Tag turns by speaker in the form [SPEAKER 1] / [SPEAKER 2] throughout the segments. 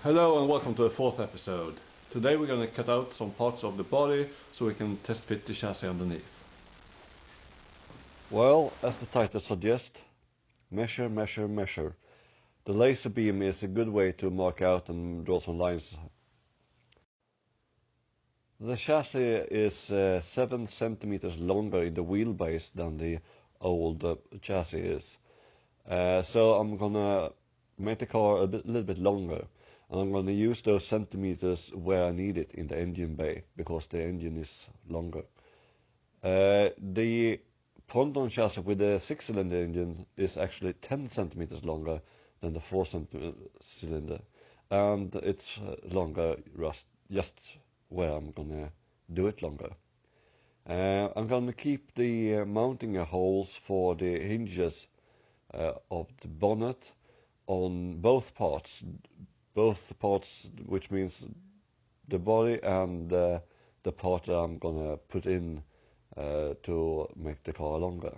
[SPEAKER 1] Hello and welcome to the fourth episode. Today we're going to cut out some parts of the body so we can test fit the chassis underneath.
[SPEAKER 2] Well, as the title suggests, measure, measure, measure. The laser beam is a good way to mark out and draw some lines. The chassis is 7 centimeters longer in the wheelbase than the old chassis is. So I'm gonna make the car little bit longer. And I'm gonna use those centimeters where I need it in the engine bay, because the engine is longer. The Ponton chassis with the 6-cylinder engine is actually 10 centimeters longer than the 4-cylinder, and it's longer just where I'm gonna do it longer. I'm gonna keep the mounting holes for the hinges of the bonnet on both parts, which means the body and the part that I'm gonna put in to make the car longer.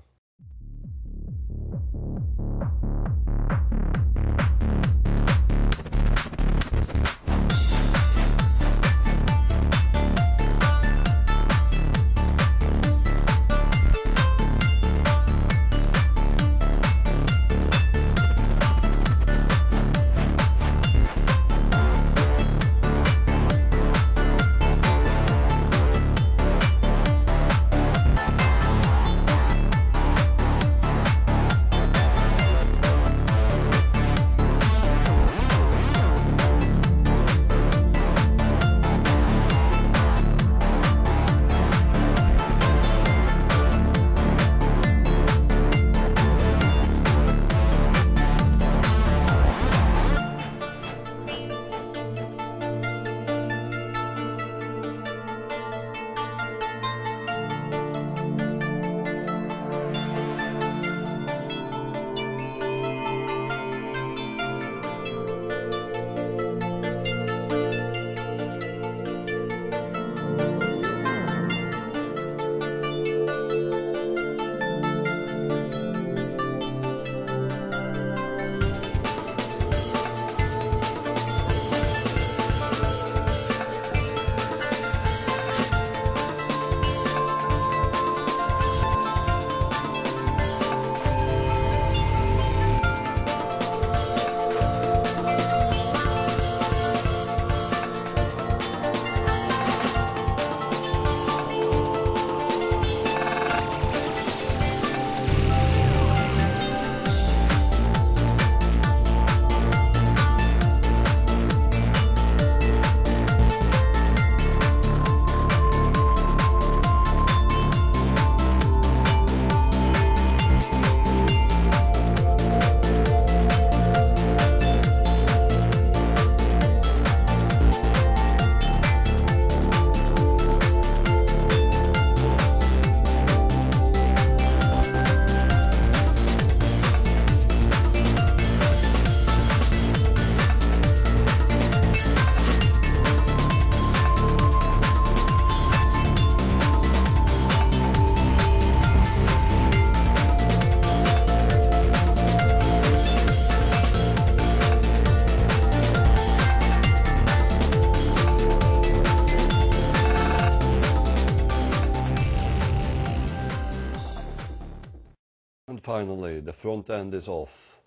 [SPEAKER 2] And finally, the front end is off.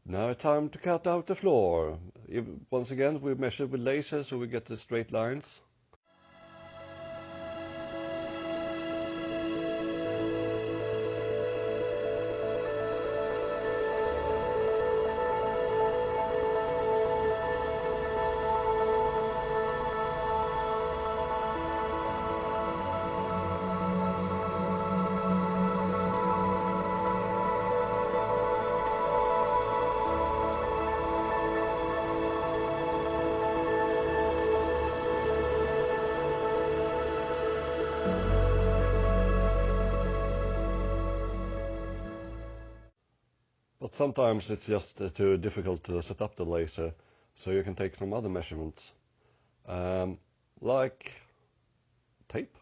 [SPEAKER 2] Now it's time to cut out the floor. Once again, we measure with laser so we get the straight lines. But sometimes it's just too difficult to set up the laser, so you can take some other measurements, like tape.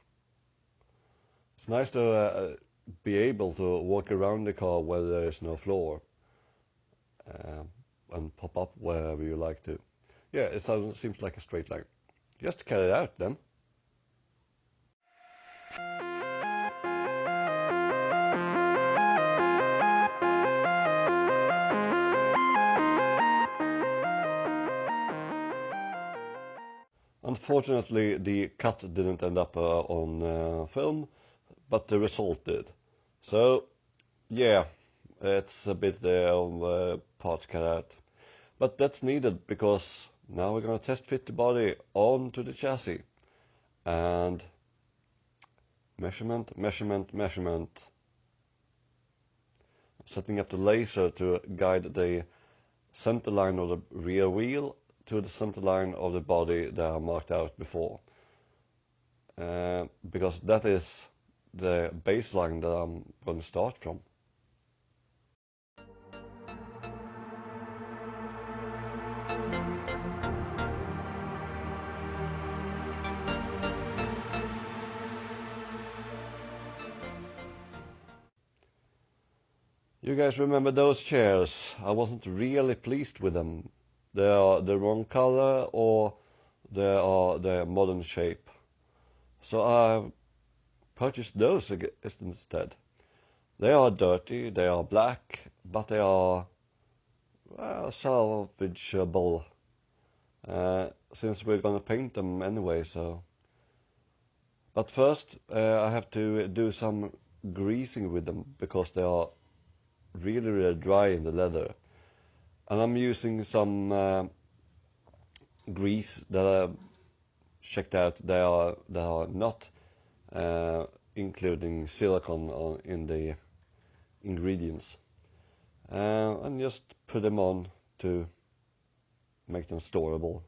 [SPEAKER 2] It's nice to be able to walk around the car where there is no floor. and pop up wherever you like to. Yeah, it seems like a straight line. Just cut it out then. Unfortunately, the cut didn't end up on film, but the result did. So, yeah, it's a bit of parts cut out. But that's needed because now we're going to test fit the body onto the chassis. And measurement, measurement, measurement. Setting up the laser to guide the center line of the rear wheel to the center line of the body that I marked out before. Because that is the baseline that I'm going to start from. You guys remember those chairs? I wasn't really pleased with them. They are the wrong color or they are the modern shape. So I purchased those instead. They are dirty, they are black, but they are salvageable. Since we're gonna paint them anyway, so. But first, I have to do some greasing with them because they are really dry in the leather. And I'm using some grease that I checked out. They are not including silicone in the ingredients. And just put them on to make them storable.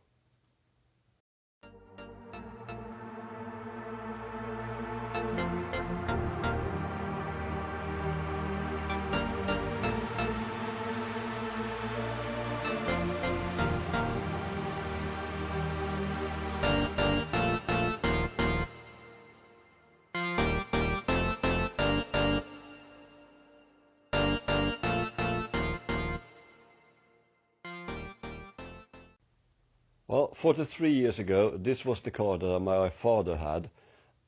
[SPEAKER 2] Well, 43 years ago, this was the car that my father had,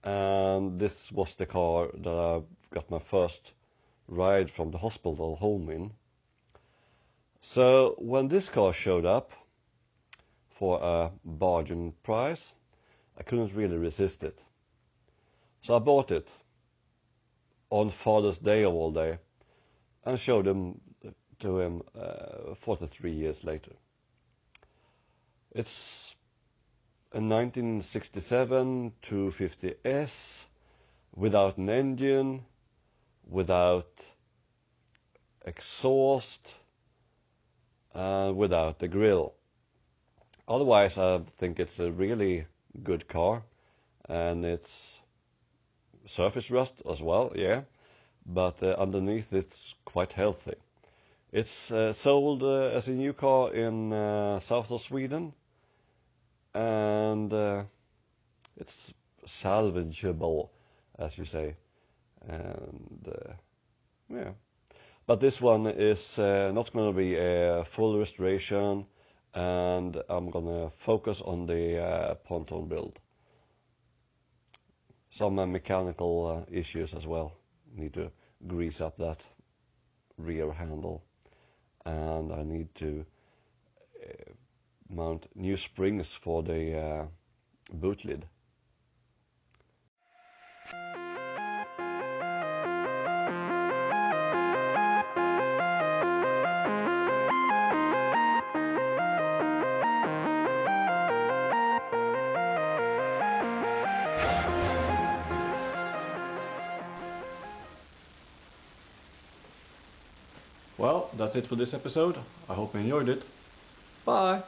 [SPEAKER 2] and this was the car that I got my first ride from the hospital home in. So when this car showed up for a bargain price, I couldn't really resist it. So I bought it on Father's Day of all day and showed him to him 43 years later. It's a 1967 250S without an engine, without exhaust, and without the grille. Otherwise, I think it's a really good car, and it's surface rust as well, yeah, but underneath it's quite healthy. It's sold as a new car in south of Sweden, and it's salvageable, as you say, and yeah. But this one is not going to be a full restoration, and I'm going to focus on the pontoon build. Some mechanical issues as well. Need to grease up that rear handle, and I need to mount new springs for the boot lid.
[SPEAKER 1] Well, that's it for this episode. I hope you enjoyed it. Bye!